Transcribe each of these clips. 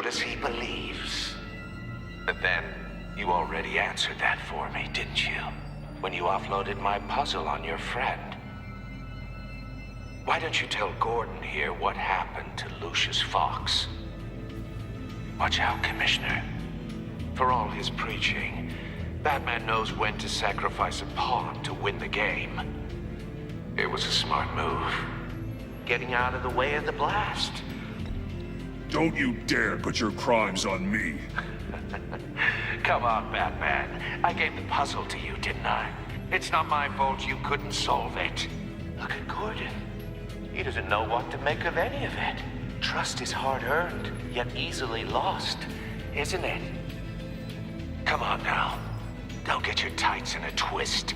good as he believes. But then, you already answered that for me, didn't you? When you offloaded my puzzle on your friend. Why don't you tell Gordon here what happened to Lucius Fox? Watch out, Commissioner. For all his preaching, Batman knows when to sacrifice a pawn to win the game. It was a smart move. Getting out of the way of the blast. Don't you dare put your crimes on me. Come on, Batman. I gave the puzzle to you, didn't I? It's not my fault you couldn't solve it. Look at Gordon. He doesn't know what to make of any of it. Trust is hard-earned, yet easily lost, isn't it? Come on now. Don't get your tights in a twist.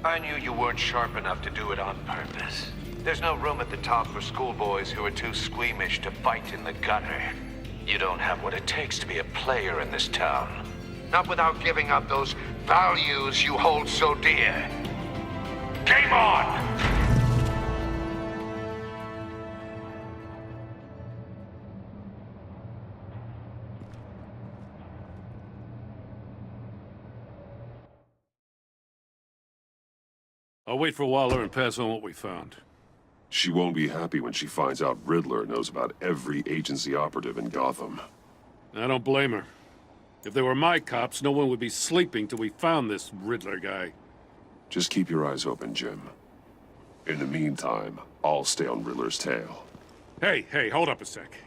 I knew you weren't sharp enough to do it on purpose. There's no room at the top for schoolboys who are too squeamish to fight in the gutter. You don't have what it takes to be a player in this town. Not without giving up those values you hold so dear. Game on! I'll wait for Waller and pass on what we found. She won't be happy when she finds out Riddler knows about every agency operative in Gotham. I don't blame her. If they were my cops, no one would be sleeping till we found this Riddler guy. Just keep your eyes open, Jim. In the meantime, I'll stay on Riddler's tail. Hey, hold up a sec.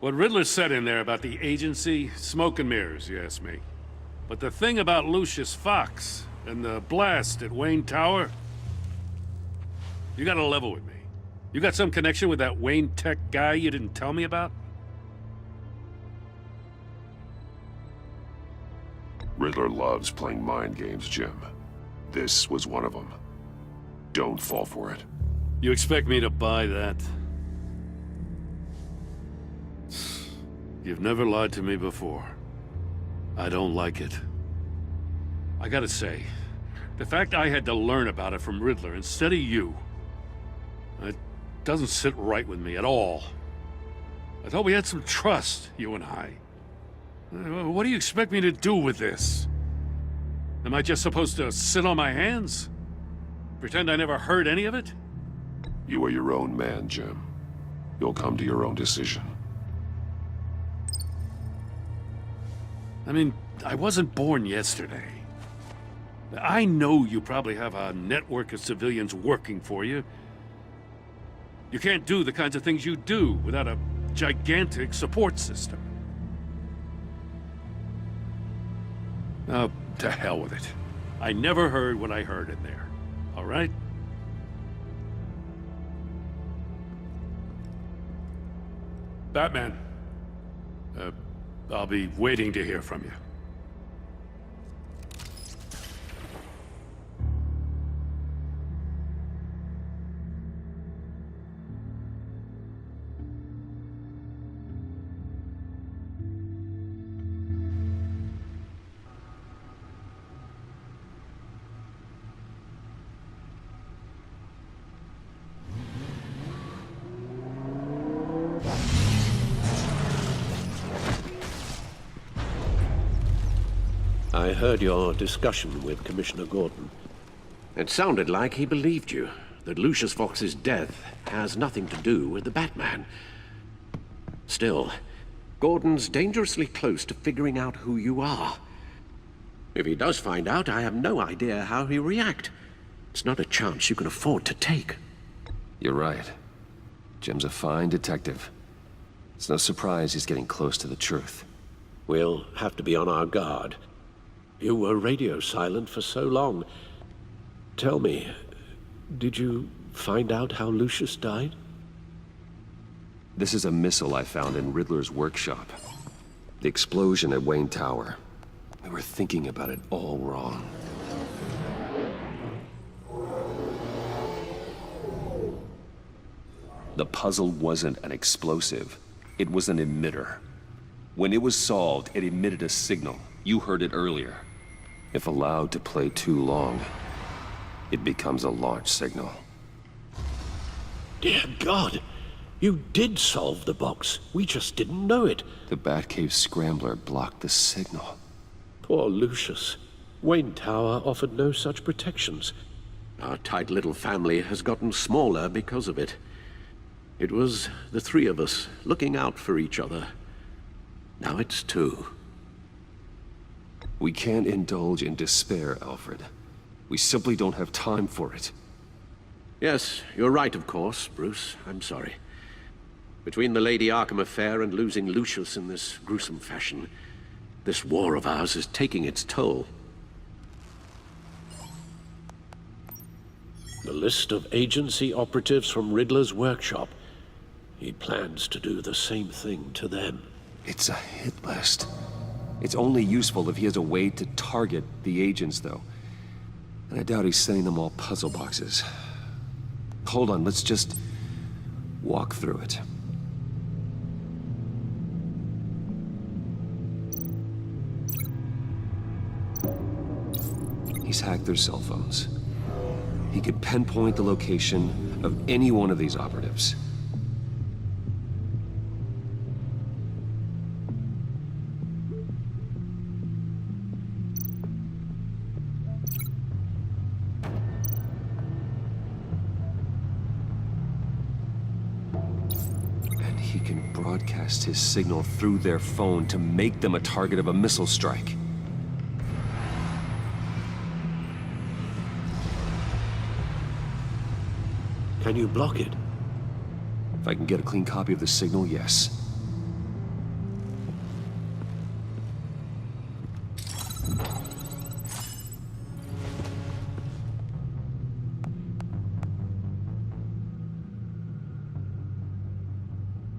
What Riddler said in there about the agency, smoke and mirrors, you ask me. But the thing about Lucius Fox and the blast at Wayne Tower, you gotta level with me. You got some connection with that Wayne Tech guy you didn't tell me about? Riddler loves playing mind games, Jim. This was one of them. Don't fall for it. You expect me to buy that? You've never lied to me before. I don't like it. I gotta say, the fact I had to learn about it from Riddler instead of you, it doesn't sit right with me at all. I thought we had some trust, you and I. What do you expect me to do with this? Am I just supposed to sit on my hands? Pretend I never heard any of it? You are your own man, Jim. You'll come to your own decision. I mean, I wasn't born yesterday. I know you probably have a network of civilians working for you. You can't do the kinds of things you do without a gigantic support system. Oh, to hell with it. I never heard what I heard in there. All right? Batman. I'll be waiting to hear from you. I heard your discussion with Commissioner Gordon. It sounded like he believed you, that Lucius Fox's death has nothing to do with the Batman. Still, Gordon's dangerously close to figuring out who you are. If he does find out, I have no idea how he'll react. It's not a chance you can afford to take. You're right. Jim's a fine detective. It's no surprise he's getting close to the truth. We'll have to be on our guard. You were radio silent for so long. Tell me, did you find out how Lucius died? This is a missile I found in Riddler's workshop. The explosion at Wayne Tower. We were thinking about it all wrong. The puzzle wasn't an explosive. It was an emitter. When it was solved, it emitted a signal. You heard it earlier. If allowed to play too long, it becomes a launch signal. Dear God! You did solve the box. We just didn't know it. The Batcave scrambler blocked the signal. Poor Lucius. Wayne Tower offered no such protections. Our tight little family has gotten smaller because of it. It was the three of us looking out for each other. Now it's two. We can't indulge in despair, Alfred. We simply don't have time for it. Yes, you're right, of course, Bruce. I'm sorry. Between the Lady Arkham affair and losing Lucius in this gruesome fashion, this war of ours is taking its toll. The list of agency operatives from Riddler's workshop. He plans to do the same thing to them. It's a hit list. It's only useful if he has a way to target the agents, though. And I doubt he's sending them all puzzle boxes. Hold on, let's just walk through it. He's hacked their cell phones. He could pinpoint the location of any one of these operatives. And he can broadcast his signal through their phone to make them a target of a missile strike. Can you block it? If I can get a clean copy of the signal, yes.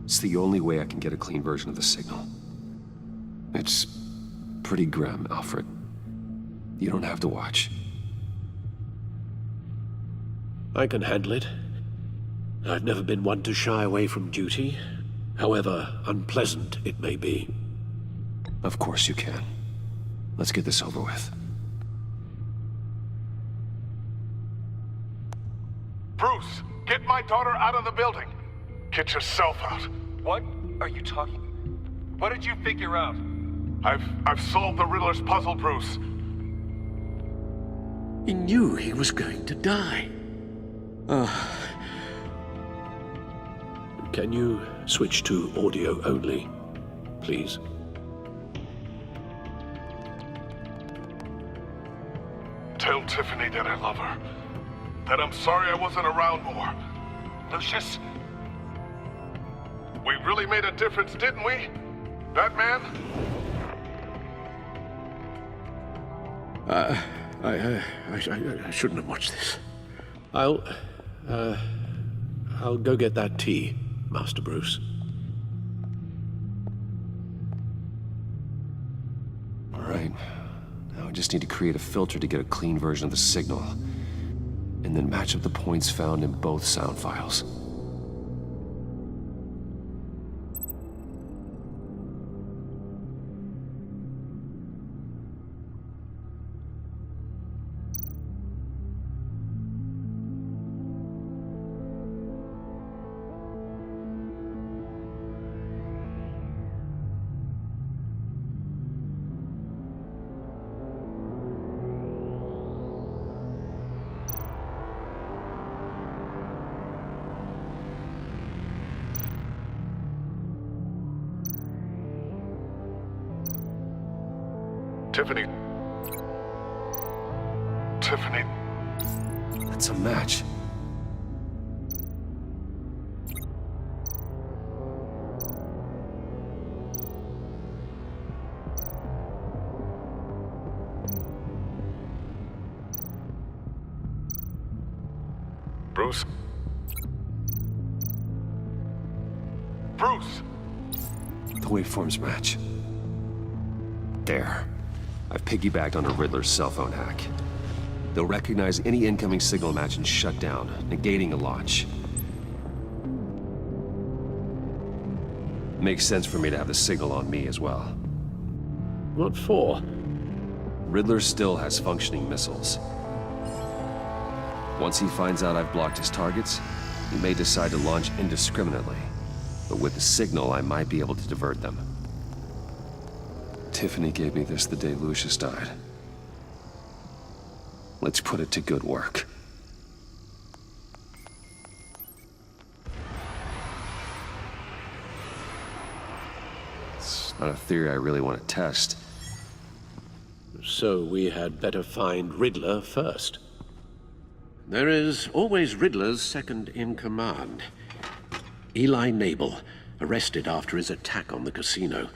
It's the only way I can get a clean version of the signal. It's pretty grim, Alfred. You don't have to watch. I can handle it. I've never been one to shy away from duty, however unpleasant it may be. Of course you can. Let's get this over with. Bruce, get my daughter out of the building. Get yourself out. What are you talking? What did you figure out? I've solved the Riddler's puzzle, Bruce. He knew he was going to die. Can you switch to audio only, please? Tell Tiffany that I love her. That I'm sorry I wasn't around more. Lucius, we really made a difference, didn't we? Batman? I shouldn't have watched this. I'll go get that tea, Master Bruce. All right. Now I just need to create a filter to get a clean version of the signal. And then match up the points found in both sound files. Tiffany. Tiffany. That's a match. Bruce. Bruce! The waveforms match. There. I've piggybacked on a Riddler's cell phone hack. They'll recognize any incoming signal match and shut down, negating a launch. Makes sense for me to have the signal on me as well. What for? Riddler still has functioning missiles. Once he finds out I've blocked his targets, he may decide to launch indiscriminately. but with the signal, I might be able to divert them. Tiffany gave me this the day Lucius died. Let's put it to good work. It's not a theory I really want to test. So we had better find Riddler first. There is always Riddler's second in command. Eli Nabel, arrested after his attack on the casino.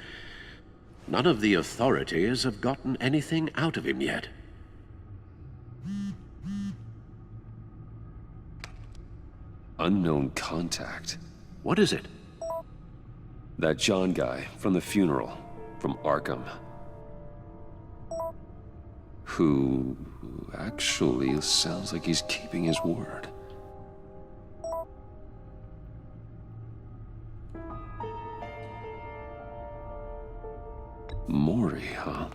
None of the authorities have gotten anything out of him yet. Unknown contact. What is it? That John guy from the funeral, from Arkham. Who actually sounds like he's keeping his word. Maury, huh?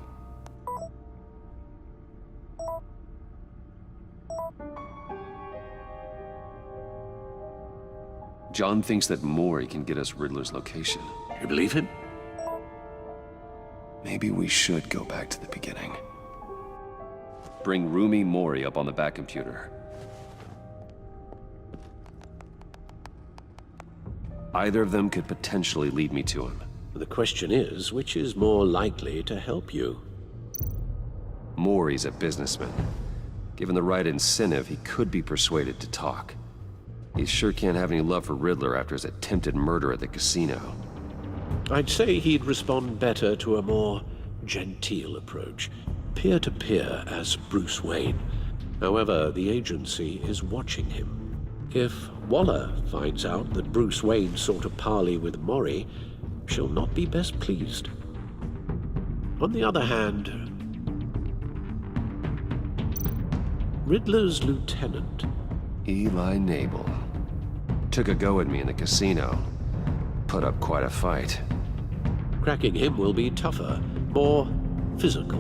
John thinks that Maury can get us Riddler's location. You believe him? Maybe we should go back to the beginning. Bring Rumi Maury up on the back computer. Either of them could potentially lead me to him. The question is, which is more likely to help you? Maury's a businessman. Given the right incentive, he could be persuaded to talk. He sure can't have any love for Riddler after his attempted murder at the casino. I'd say he'd respond better to a more genteel approach. Peer-to-peer as Bruce Wayne. However, the agency is watching him. If Waller finds out that Bruce Wayne sought a parley with Maury, she'll not be best pleased. On the other hand, Riddler's lieutenant, Eli Nabel. Took a go at me in the casino. Put up quite a fight. cracking him will be tougher, more physical.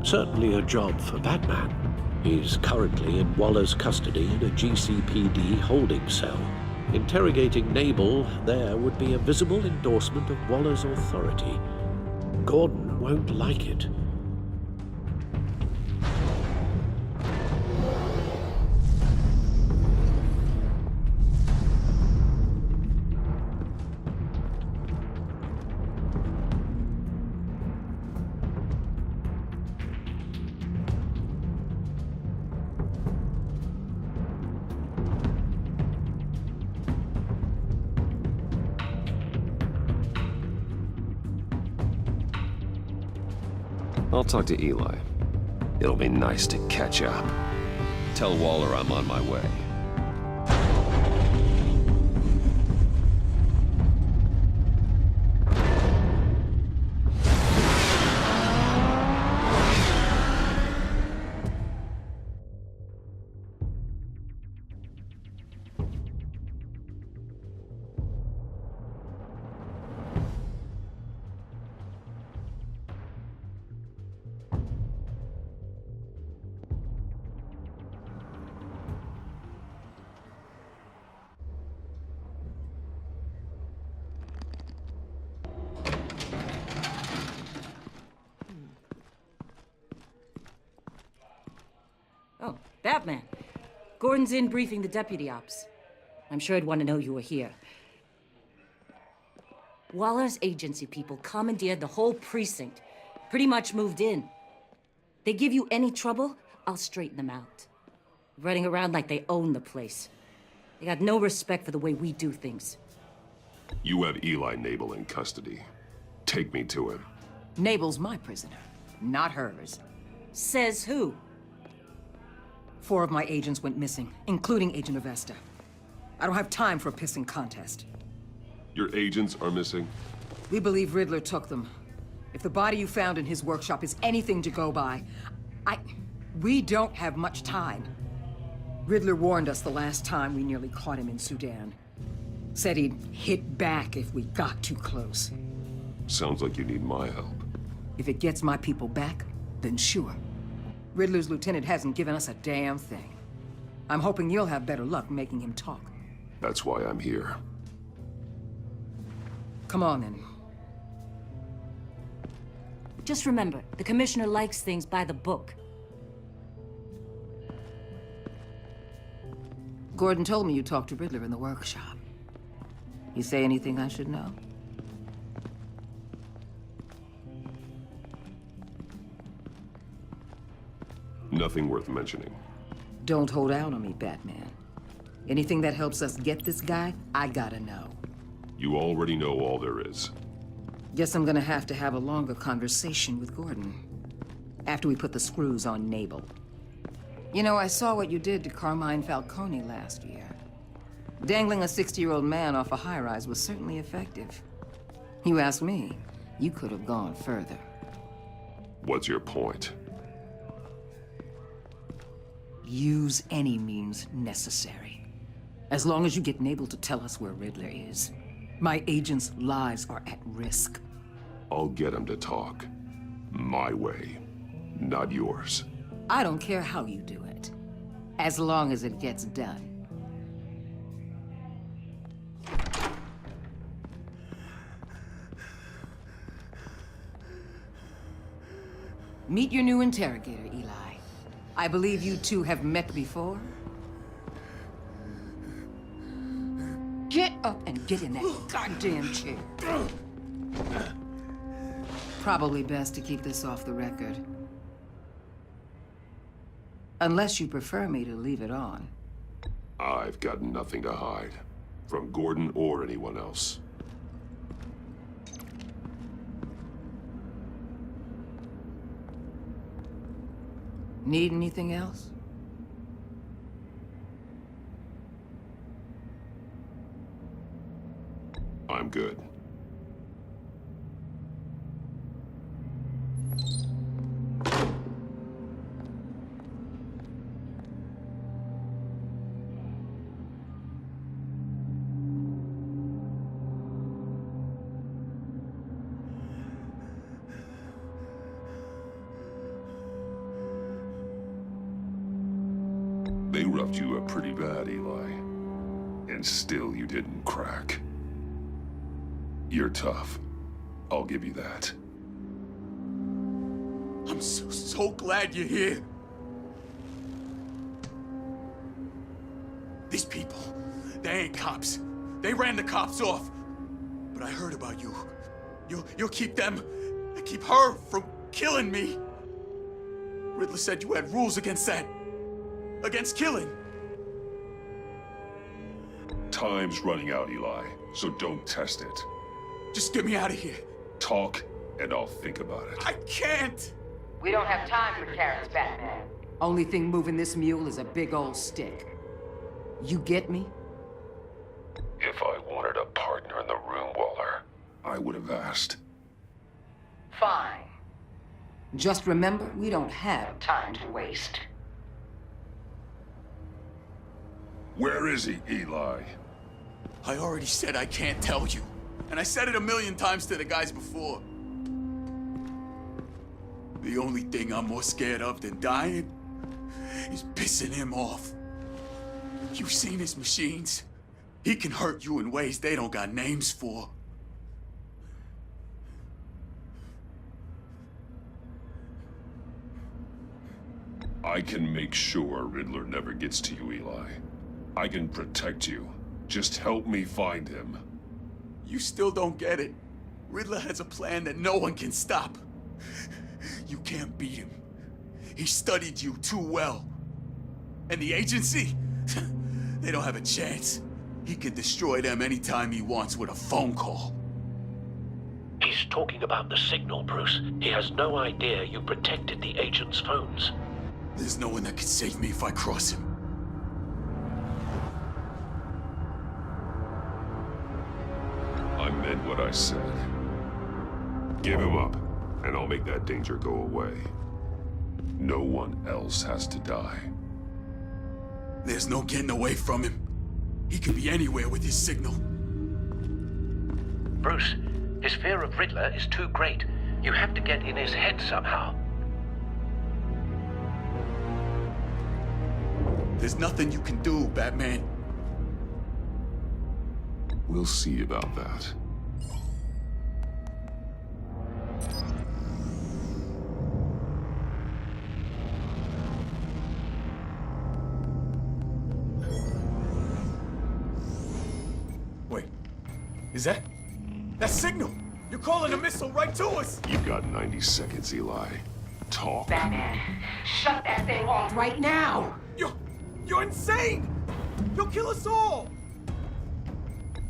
Certainly a job for Batman. He's currently in Waller's custody in a GCPD holding cell. Interrogating Nabel there would be a visible endorsement of Waller's authority. Gordon won't like it. I'll talk to Eli. It'll be nice to catch up. Tell Waller I'm on my way. Oh, Batman. Gordon's in briefing the deputy ops. I'm sure I'd want to know you were here. Waller's agency people commandeered the whole precinct. Pretty much moved in. They give you any trouble, I'll straighten them out. Running around like they own the place. They got no respect for the way we do things. You have Eli Nabel in custody. Take me to him. Nabel's my prisoner, not hers. Says who? 4 of my agents went missing, including Agent Avesta. I don't have time for a pissing contest. Your agents are missing? We believe Riddler took them. If the body you found in his workshop is anything to go by, we don't have much time. Riddler warned us the last time we nearly caught him in Sudan. Said he'd hit back if we got too close. Sounds like you need my help. If it gets my people back, then sure. Riddler's lieutenant hasn't given us a damn thing. I'm hoping you'll have better luck making him talk. That's why I'm here. Come on, then. Just remember, the Commissioner likes things by the book. Gordon told me you talked to Riddler in the workshop. You say anything I should know? Nothing worth mentioning. Don't hold out on me, Batman. Anything that helps us get this guy, I gotta know. You already know all there is. Guess I'm gonna have to have a longer conversation with Gordon. After we put the screws on Nabel. You know, I saw what you did to Carmine Falcone last year. Dangling a 60-year-old man off a high-rise was certainly effective. You ask me, you could have gone further. What's your point? Use any means necessary. As long as you get Nabel to tell us where Riddler is. My agents' lives are at risk. I'll get him to talk. My way, not yours. I don't care how you do it, as long as it gets done. Meet your new interrogator, Eli. I believe you two have met before. Get up and get in that goddamn chair. Probably best to keep this off the record. Unless you prefer me to leave it on. I've got nothing to hide. From Gordon or anyone else. Need anything else? I'm good. They roughed you up pretty bad, Eli. And still you didn't crack. You're tough. I'll give you that. I'm so glad you're here. These people, they ain't cops. They ran the cops off. But I heard about you. You'll keep them, keep her from killing me. Riddler said you had rules against that. Against killing. Time's running out, Eli, so don't test it. Just get me out of here. Talk, and I'll think about it. I can't! We don't have time for carrots, Batman. Only thing moving this mule is a big old stick. You get me? If I wanted a partner in the room, Waller, I would have asked. Fine. Just remember, we don't have time to waste. Where is he, Eli? I already said I can't tell you. And I said it 1,000,000 times to the guys before. The only thing I'm more scared of than dying is pissing him off. You've seen his machines. He can hurt you in ways they don't got names for. I can make sure Riddler never gets to you, Eli. I can protect you. Just help me find him. You still don't get it. Riddler has a plan that no one can stop. You can't beat him. He studied you too well. And the agency? They don't have a chance. He can destroy them anytime he wants with a phone call. He's talking about the signal, Bruce. He has no idea you protected the agent's phones. There's no one that can save me if I cross him. I meant what I said. Give him up, and I'll make that danger go away. No one else has to die. There's no getting away from him. He could be anywhere with his signal. Bruce, his fear of Riddler is too great. You have to get in his head somehow. There's nothing you can do, Batman. We'll see about that. Is that signal? You're calling a missile right to us! You've got 90 seconds, Eli. Talk. Batman, shut that thing off right now! You're insane! You'll kill us all!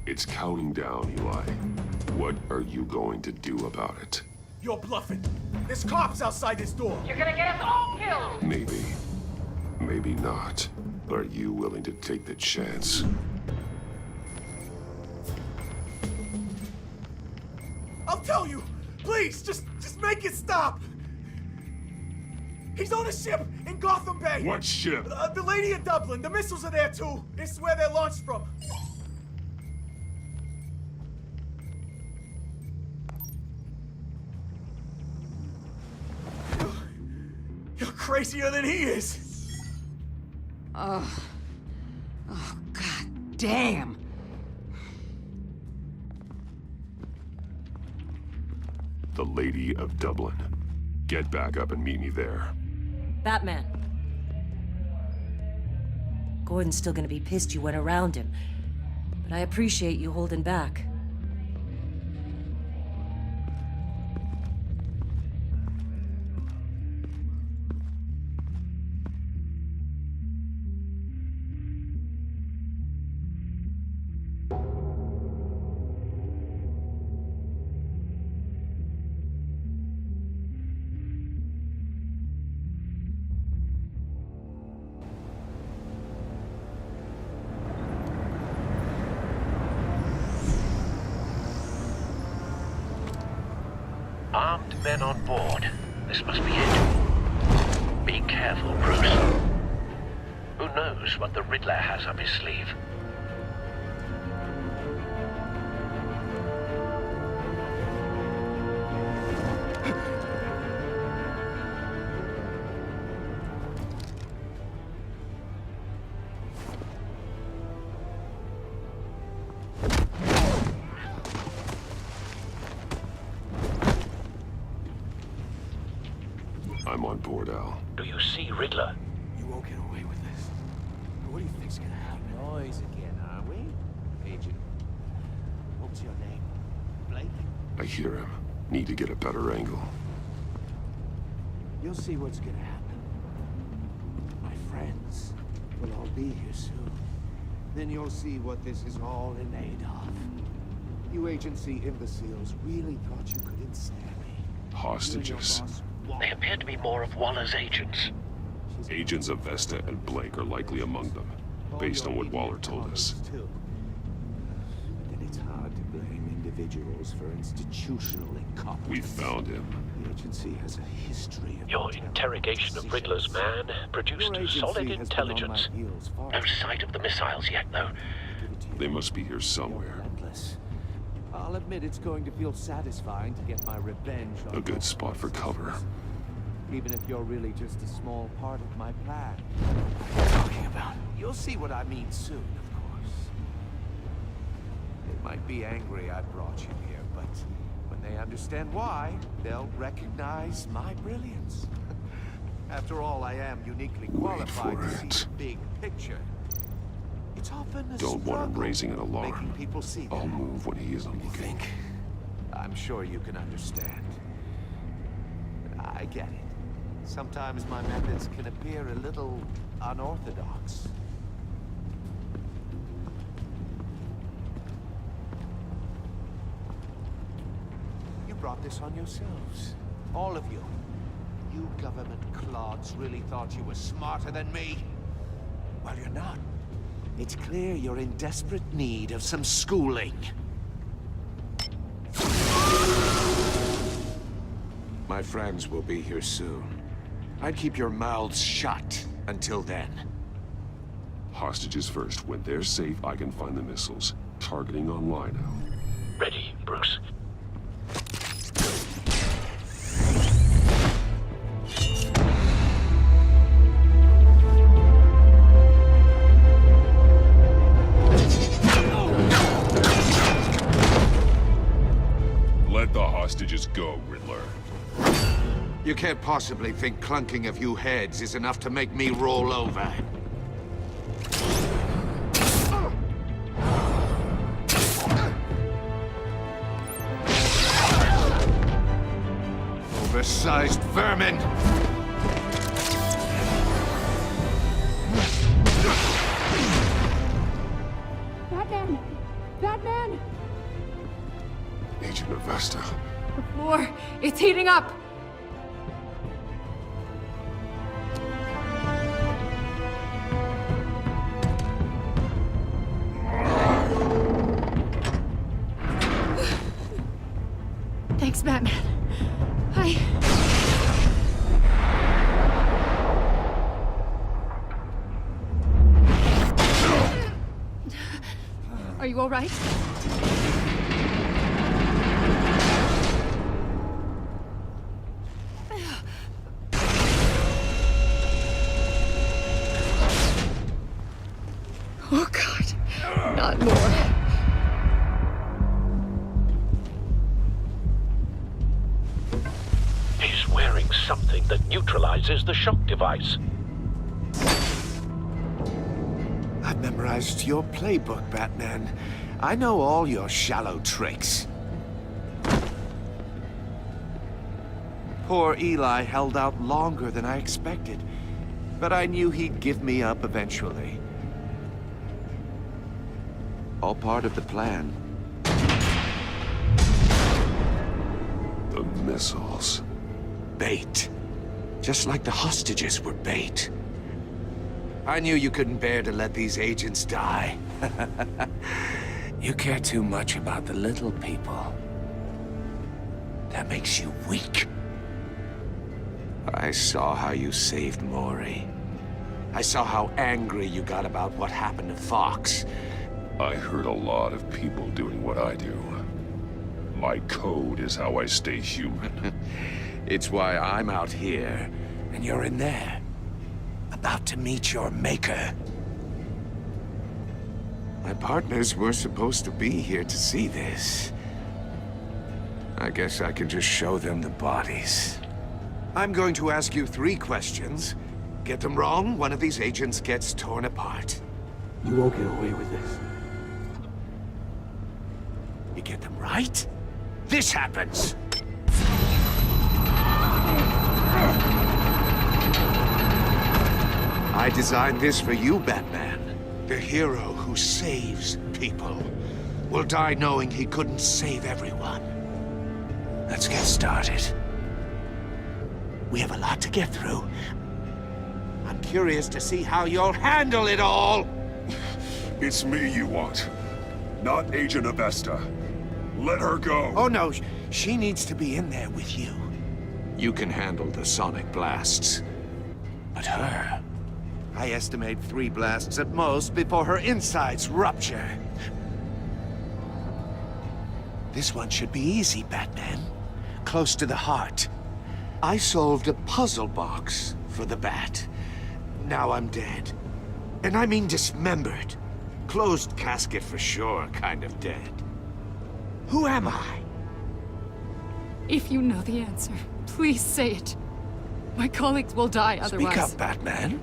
It's counting down, Eli. What are you going to do about it? You're bluffing. There's cops outside this door. You're gonna get us all killed! Maybe. Maybe not. Are you willing to take the chance? I'll tell you! Please, just make it stop! He's on a ship in Gotham Bay! What ship? The Lady of Dublin. The missiles are there, too. It's where they're launched from. You're crazier than he is! Oh, god damn! The Lady of Dublin. Get back up and meet me there. Batman. Gordon's still gonna be pissed you went around him, but I appreciate you holding back. Armed men on board. This must be it. Be careful, Bruce. Who knows what the Riddler has up his sleeve? I'm on board, Al. Do you see Riddler? You won't get away with this. What do you think's gonna happen? Noise again, are we? Agent. What was your name? Blake? I hear him. Need to get a better angle. You'll see what's gonna happen. My friends will all be here soon. Then you'll see what this is all in aid of. You agency imbeciles really thought you could ensnare me. Hostages. They appear to be more of Waller's agents. Agents of Vesta and Blake are likely among them, based on what Waller told us. Then it's hard to blame individuals for institutional incompetence. We found him. The agency has a history of... Your interrogation of Riddler's man produced solid intelligence. No sight of the missiles yet, though. They must be here somewhere. Relentless. I'll admit it's going to feel satisfying to get my revenge on... A good spot for cover. Even if you're really just a small part of my plan. What are you talking about? You'll see what I mean soon, of course. They might be angry I brought you here, but when they understand why, they'll recognize my brilliance. After all, I am uniquely qualified to see the big picture. It's often a Don't want him struggle raising an alarm. making people see I'll that. move when he isn't looking. I'm sure you can understand. I get it. Sometimes my methods can appear a little unorthodox. You brought this on yourselves. All of you. You government clods really thought you were smarter than me? Well, you're not. It's clear you're in desperate need of some schooling. My friends will be here soon. I'd keep your mouths shut until then. Hostages first. When they're safe, I can find the missiles. Targeting online now. Ready, Bruce. Let the hostages go, Riddler. You can't possibly think clunking a few heads is enough to make me roll over. oversized vermin! Batman! Batman! Agent Avesta. The floor, it's heating up! Thanks, Batman. Are you all right? Oh, God. Not more. He's wearing something that neutralizes the shock device. I've memorized your playbook, Batman. I know all your shallow tricks. Poor Eli held out longer than I expected, but I knew he'd give me up eventually. All part of the plan. The missiles. Bait. Just like the hostages were bait. I knew you couldn't bear to let these agents die. You care too much about the little people. That makes you weak. I saw how you saved Maury. I saw how angry you got about what happened to Fox. I heard a lot of people doing what I do. My code is how I stay human. It's why I'm out here, and you're in there. About to meet your maker. My partners were supposed to be here to see this. I guess I can just show them the bodies. I'm going to ask you 3 questions. Get them wrong, one of these agents gets torn apart. You won't get away with this. You get them right, this happens! I designed this for you, Batman. The hero who saves people will die knowing he couldn't save everyone. Let's get started. We have a lot to get through. I'm curious to see how you'll handle it all! It's me you want, not Agent Avesta. Let her go! Oh no, she needs to be in there with you. You can handle the sonic blasts. But her... I estimate 3 blasts at most before her insides rupture. This one should be easy, Batman. Close to the heart. I solved a puzzle box for the Bat. Now I'm dead. And I mean dismembered. Closed casket for sure, kind of dead. Who am I? If you know the answer, please say it. My colleagues will die otherwise. Speak up, Batman.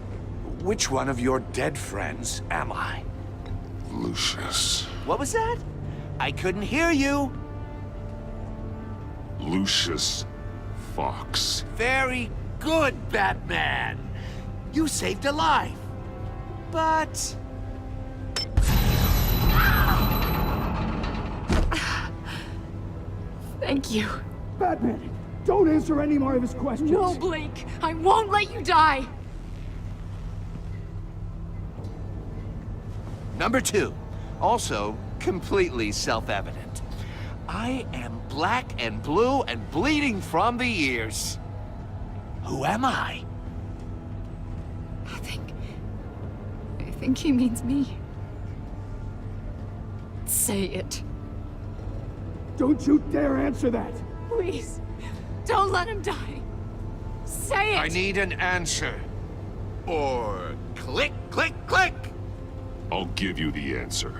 Which one of your dead friends am I? Lucius. What was that? I couldn't hear you. Lucius Fox. Very good, Batman. You saved a life. But... Thank you. Batman, don't answer any more of his questions. No, Blake. I won't let you die. Number 2, also completely self-evident. I am black and blue and bleeding from the ears. Who am I? I think he means me. Say it. Don't you dare answer that! Please, don't let him die. Say it! I need an answer. Or click, click, click! I'll give you the answer.